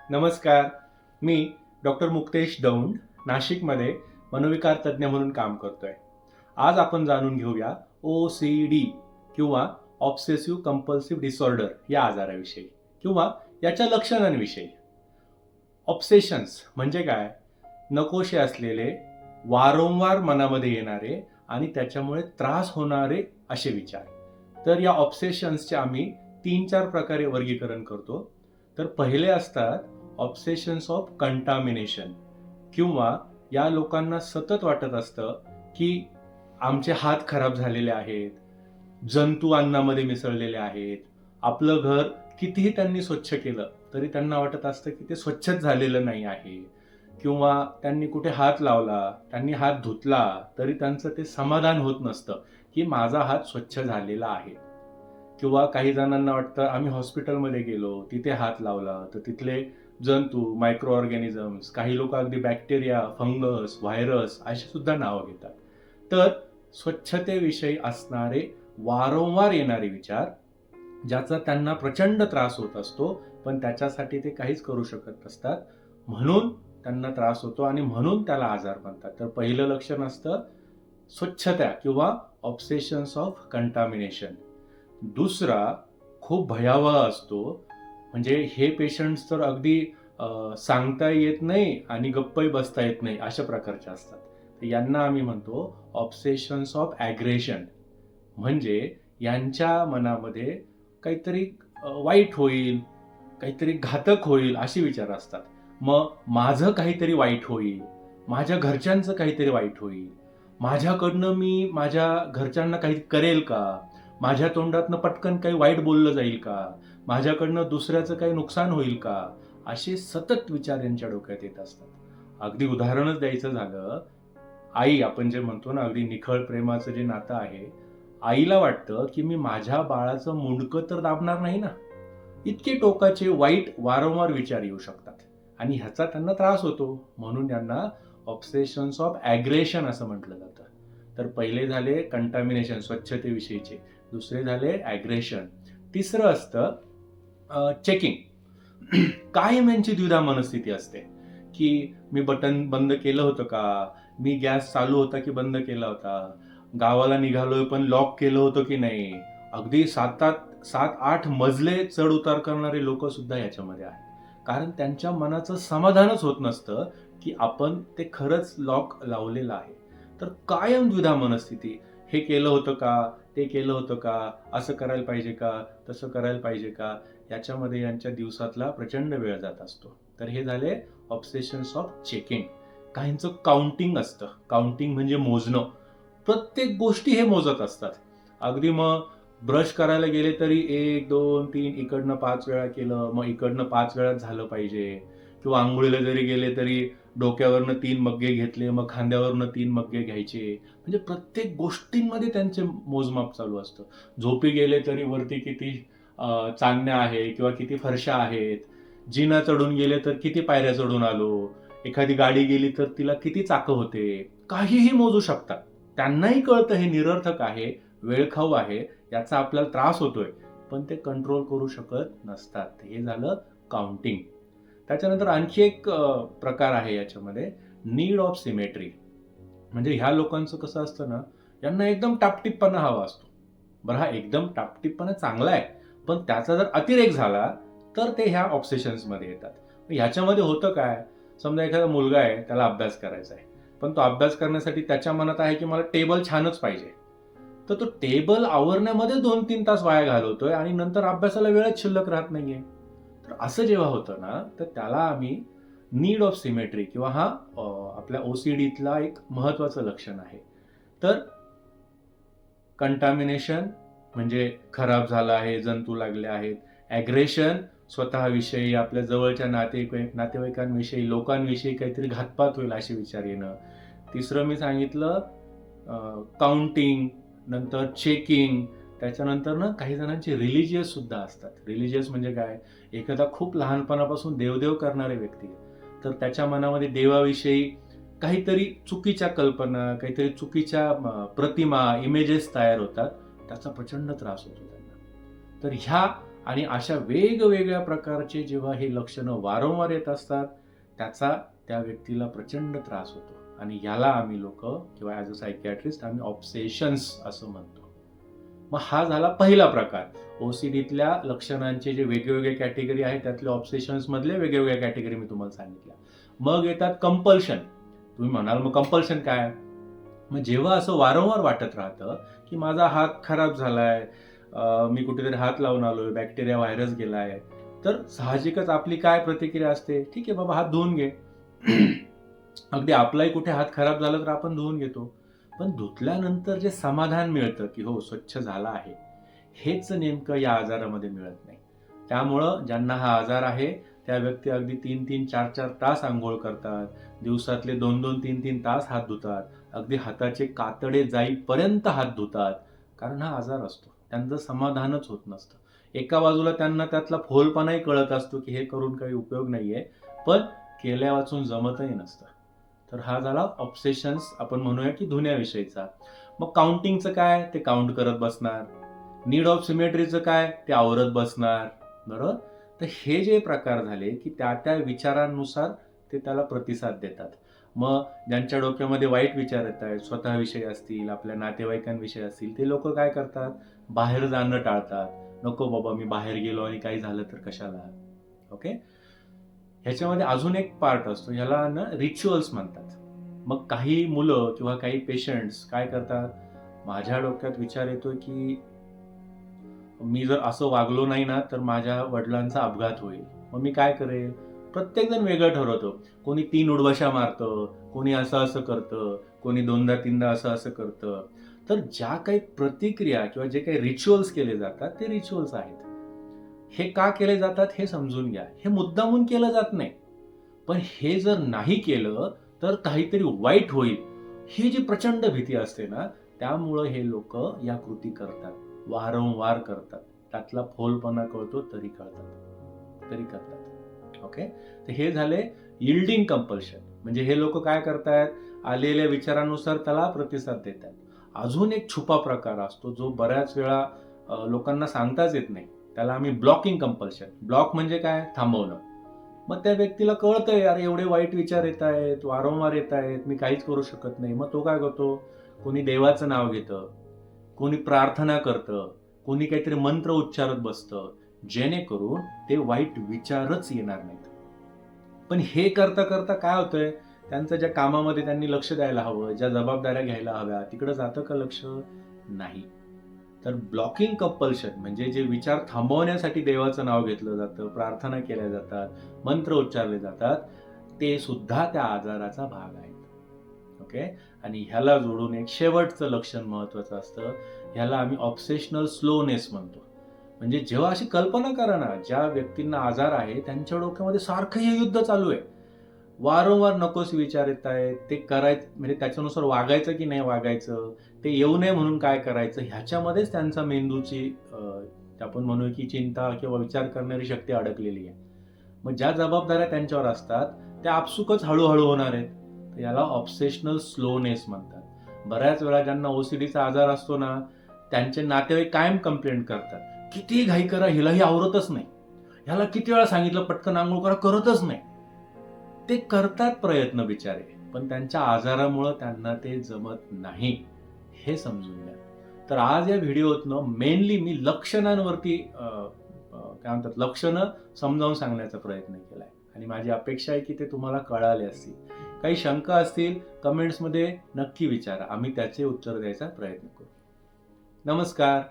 नमस्कार. मी डॉक्टर मुक्तेश दौंड, नाशिकमध्ये मनोविकार तज्ज्ञ म्हणून काम करतोय. आज आपण जाणून घेऊया OCD किंवा ऑब्सेसिव्ह कंपल्सिव्ह डिसऑर्डर या आजाराविषयी किंवा याच्या लक्षणांविषयी. ऑब्सेशन्स म्हणजे काय? नकोशे असलेले, वारंवार मनामध्ये येणारे आणि त्याच्यामुळे त्रास होणारे असे विचार. तर या ऑब्सेशन्सचे आम्ही 3-4 प्रकारे वर्गीकरण करतो. तर पहिले असतात ऑब्सेशन्स ऑफ कंटामिनेशन, किंवा या लोकांना सतत वाटत असतं की आमचे हात खराब झालेले आहेत, जंतू अन्नामध्ये मिसळलेले आहेत, आपलं घर कितीही त्यांनी स्वच्छ केलं तरी त्यांना वाटत असतं की ते स्वच्छच झालेलं नाही आहे, किंवा त्यांनी कुठे हात लावला, त्यांनी हात धुतला तरी त्यांचं ते समाधान होत नसतं की माझा हात स्वच्छ झालेला आहे. किंवा काही जणांना वाटतं आम्ही हॉस्पिटलमध्ये गेलो, तिथे हात लावला तर तिथले जंतू, मायक्रो ऑर्गॅनिझम्स, काही लोक अगदी बॅक्टेरिया, फंगस, व्हायरस अशी सुद्धा नावं घेतात. तर स्वच्छतेविषयी असणारे वारंवार येणारे विचार, ज्याचा त्यांना प्रचंड त्रास होत असतो, पण त्याच्यासाठी ते काहीच करू शकत नसतात, म्हणून त्यांना त्रास होतो आणि म्हणून त्याला आजार म्हणतात. तर पहिलं लक्षण असतं स्वच्छता किंवा ऑब्सेशन्स ऑफ कंटामिनेशन. दुसरा खूप भयावह असतो, म्हणजे हे पेशंट्स तर अगदी सांगता येत नाही आणि गप्पही बसता येत नाही अशा प्रकारचे असतात. तर यांना आम्ही म्हणतो ऑब्सेशन्स ऑफ ॲग्रेशन. म्हणजे यांच्या मनामध्ये काहीतरी वाईट होईल, काहीतरी घातक होईल असे विचार असतात. मग माझं काहीतरी वाईट होईल, माझ्या घरच्यांचं काहीतरी वाईट होईल, माझ्याकडनं मी माझ्या घरच्यांना काही करेल का, माझ्या तोंडातनं पटकन काही वाईट बोललं जाईल का, माझ्याकडनं दुसऱ्याचं काही नुकसान होईल का, असे सतत विचार यांच्या डोक्यात येत असतात. अगदी उदाहरणच द्यायचं झालं, आई, आपण जे म्हणतो ना अगदी निखळ प्रेमाचं जे नातं आहे, आईला वाटतं की मी माझ्या बाळाचं मुंडकं तर दाबणार नाही ना. इतके टोकाचे वाईट वारंवार विचार येऊ शकतात आणि ह्याचा त्यांना त्रास होतो, म्हणून त्यांना ऑब्सेशन्स ऑफ ॲग्रेशन असं म्हटलं जातं. तर पहिले झाले कंटामिनेशन, स्वच्छतेविषयीचे. दुसरे झाले ॲग्रेशन. तिसरं असतं चेकिंग. कायम यांची द्विधा मनस्थिती असते की मी बटन बंद केलं होतं का, मी गॅस चालू होता की बंद केला होता, गावाला निघालोय पण लॉक केलं होतं की नाही. अगदी 7-8 मजले चढ उतार करणारे लोक सुद्धा याच्यामध्ये आहेत, कारण त्यांच्या मनाचं समाधानच होत नसतं की आपण ते खरंच लॉक लावलेलं आहे. तर कायम द्विधा मनस्थिती, हे केलं होतं का, ते केलं होतं का, असं करायला पाहिजे का, तसं करायला पाहिजे का, याच्यामध्ये यांच्या दिवसातला प्रचंड वेळ जात असतो. तर हे झाले ऑब्सेशन्स ऑफ चेकिंग. काहींचं काउंटिंग असतं. काउंटिंग म्हणजे मोजणं. प्रत्येक गोष्टी हे मोजत असतात. अगदी मग ब्रश करायला गेले तरी 1, 2, 3 इकडनं 5 वेळा केलं, मग इकडनं 5 वेळा झालं पाहिजे. किंवा आंघोळीला जरी गेले तरी डोक्यावरनं 3 मग्गे घेतले, मग खांद्यावरनं 3 मग्गे घ्यायचे. म्हणजे प्रत्येक गोष्टींमध्ये त्यांचे मोजमाप चालू असतं. झोपी गेले तरी वरती किती चांदण्या आहे किंवा किती फरशा आहेत. जिना चढून गेले तर किती पायऱ्या चढून आलो. एखादी गाडी गेली तर तिला किती चाकं होते. काहीही मोजू शकतात. त्यांनाही कळतं हे निरर्थक आहे, वेळखाऊ आहे, याचा आपल्याला त्रास होतोय, पण ते कंट्रोल करू शकत नसतात. हे झालं काउंटिंग. त्याच्यानंतर आणखी एक प्रकार आहे याच्यामध्ये, नीड ऑफ सिमेट्री. म्हणजे ह्या लोकांचं कसं असतं ना, यांना एकदम टापटिपपणा हवा असतो. बरं, हा एकदम टापटिपपणा चांगला आहे, पण त्याचा जर अतिरेक झाला तर ते ह्या ऑब्सेशन्समध्ये येतात. ह्याच्यामध्ये होतं काय, समजा एखादा मुलगा आहे, त्याला अभ्यास करायचा आहे, पण तो अभ्यास करण्यासाठी त्याच्या मनात आहे की मला टेबल छानच पाहिजे. तर तो टेबल आवरण्यामध्ये 2-3 तास वाया घालवतोय आणि नंतर अभ्यासाला वेळच शिल्लक राहत नाहीये. तर असं जेव्हा होतं ना, तर त्याला आम्ही नीड ऑफ सिमेट्री किंवा हा आपल्या OCDतला एक महत्वाचं लक्षण आहे. तर कंटामिनेशन म्हणजे खराब झालं आहे, जंतू लागले आहेत. ॲग्रेशन, स्वतःविषयी, आपल्या जवळच्या नातेवाईकांविषयी, लोकांविषयी काहीतरी घातपात होईल असे विचार येणं. तिसरं मी सांगितलं काउंटिंग, नंतर चेकिंग. त्याच्यानंतर ना काही जणांचे रिलिजियस सुद्धा असतात. रिलिजियस म्हणजे काय, एखादा खूप लहानपणापासून देवदेव करणारे व्यक्ती, तर त्याच्या मनामध्ये देवाविषयी काहीतरी चुकीच्या कल्पना, काहीतरी चुकीच्या प्रतिमा, इमेजेस तयार होतात. त्याचा प्रचंड त्रास होतो त्यांना. तर ह्या आणि अशा वेगवेगळ्या प्रकारचे जेव्हा हे लक्षणं वारंवार येत असतात, त्याचा त्या व्यक्तीला प्रचंड त्रास होतो आणि याला आम्ही लोक किंवा ॲज अ सायकियाट्रिस्ट आम्ही ऑब्सेशन्स असं म्हणतो. मग हा झाला पहिला प्रकार. ओसीडीतल्या लक्षणांचे जे वेगवेगळे कॅटेगरी आहेत त्यातले ऑब्सेशन्स मधले वेगवेगळ्या कॅटेगरी मी तुम्हाला सांगितल्या. मग येतात कंपल्शन. तुम्ही म्हणाल मग कंपल्शन काय? मग जेव्हा असं वारंवार वाटत राहतं की माझा हात खराब झालाय, मी कुठेतरी हात लावून आलोय, बॅक्टेरिया व्हायरस गेलाय, तर साहजिकच आपली काय प्रतिक्रिया असते? ठीक आहे बाबा, हात धुवून घे. अगदी आपलाही कुठे हात खराब झाला तर आपण धुवून घेतो. पण धुतल्यानंतर जे समाधान मिळतं की हो स्वच्छ झाला आहे, हेच नेमकं या आजारामध्ये मिळत नाही. त्यामुळं ज्यांना हा आजार आहे त्या व्यक्ती अगदी 3-3, 4-4 तास अंघोळ करतात, दिवसातले 2-2, 3-3 तास हात धुतात, अगदी हाताचे कातडे जाईपर्यंत हात धुतात, कारण हा आजार असतो. त्यांचं समाधानच होत नसतं. एका बाजूला त्यांना त्यातला फोलपणाही कळत असतो की हे करून काही उपयोग नाहीये, पण केल्या वाचून जमतही नसतं. तर हा झाला ऑब्सेशन्स आपण म्हणूया की धुण्याविषयीचा. मग काउंटिंगचं काय? ते काउंट करत बसणार. नीड ऑफ सिमेट्रीचं काय? ते आवरत बसणार. बरोबर? तर हे जे प्रकार झाले की त्या त्या विचारांनुसार ते त्याला प्रतिसाद देतात. मग ज्यांच्या डोक्यामध्ये वाईट विचार येत आहेत, स्वतःविषयी असतील, आपल्या नातेवाईकांविषयी असतील, ते लोक काय करतात? बाहेर जाणं टाळतात. नको बाबा, मी बाहेर गेलो आणि काही झालं तर कशाला. ओके. ह्याच्यामध्ये अजून एक पार्ट असतो, ह्याला ना रिच्युअल्स म्हणतात. मग काही मुलं किंवा काही पेशंट्स काय करतात? माझ्या डोक्यात विचार येतोय की मी जर असं वागलो नाही ना तर माझ्या वडिलांचा अपघात होईल, मग मी काय करेल? प्रत्येक जण वेगळं ठरवतो. कोणी 3 उडवशा मारतं, कोणी असं असं करतं, कोणी 2दा-3दा असं असं करतं. तर ज्या काही प्रतिक्रिया किंवा जे काही रिच्युअल्स केले जातात ते रिच्युअल्स आहेत. हे का केले जातात हे समजून घ्या. हे मुद्दामून केलं जात नाही, पण हे जर नाही केलं तर काहीतरी वाईट होईल, ही जी प्रचंड भीती असते ना, त्यामुळं हे लोक या कृती करतात, वारंवार करतात. त्यातला फोलपणा कळतो तरी करतात. ओके. तर हे झाले यील्डिंग कंपल्शन. म्हणजे हे लोक काय करतायत? आलेल्या विचारानुसार त्याला प्रतिसाद देतात. अजून एक छुपा प्रकार असतो जो बऱ्याच वेळा लोकांना सांगताच येत नाही. त्याला आम्ही ब्लॉकिंग कंपल्शन. ब्लॉक म्हणजे काय? थांबवणं. मग त्या व्यक्तीला कळतंय यार एवढे वाईट विचार येत आहेत, वारंवार येत आहेत, मी काहीच करू शकत नाही. मग तो काय करतो? कोणी देवाचं नाव घेतं, कोणी प्रार्थना करतं, कोणी काहीतरी मंत्र उच्चारत बसतं, जेणेकरून ते वाईट विचारच येणार नाहीत. पण हे करता करता काय होतंय? त्यांचं ज्या कामामध्ये त्यांनी लक्ष द्यायला हवं, ज्या जबाबदाऱ्या घ्यायला हव्या, तिकडे जातं का लक्ष? नाही. तर ब्लॉकिंग कंपल्शन म्हणजे जे विचार थांबवण्यासाठी देवाचं नाव घेतलं जातं, प्रार्थना केल्या जातात, मंत्र उच्चारले जातात, ते सुद्धा त्या आजाराचा भाग आहेत. ओके. आणि ह्याला जोडून एक शेवटचं लक्षण महत्वाचं असतं. ह्याला आम्ही ऑब्सेशनल स्लोनेस म्हणतो. म्हणजे जेव्हा अशी कल्पना करा ना, ज्या व्यक्तींना आजार आहे त्यांच्या डोक्यामध्ये सारखं हे युद्ध चालू आहे, वारंवार नकोस विचार येत आहेत, ते करायचं म्हणजे त्याच्यानुसार वागायचं की नाही वागायचं, ते येऊ नये म्हणून काय करायचं, ह्याच्यामध्येच त्यांचा मेंदूची आपण म्हणू की चिंता किंवा विचार करणारी शक्ती अडकलेली आहे. मग ज्या जबाबदाऱ्या त्यांच्यावर असतात त्या आपसुकच हळूहळू होणार आहेत. तर याला ऑब्सेशनल स्लोनेस म्हणतात. बऱ्याच वेळा ज्यांना ओसीडीचा आजार असतो ना, त्यांचे नातेवाईक कायम कंप्लेंट करतात, किती घाई करा हिलाही आवरतच नाही, ह्याला किती वेळा सांगितलं पटकन आंघोळ करा, करतच नाही. ते करतात प्रयत्न बिचारे, पण त्यांच्या आजारामुळे त्यांना ते जमत नाही, हे समजून घ्या. तर आज या व्हिडिओतनं मेनली मी लक्षणांवरती काय म्हणतात लक्षणं समजावून सांगण्याचा प्रयत्न केलाय आणि माझी अपेक्षा आहे की ते तुम्हाला कळाले असतील. काही शंका असतील कमेंट्समध्ये नक्की विचारा, आम्ही त्याचे उत्तर द्यायचा प्रयत्न करू. नमस्कार.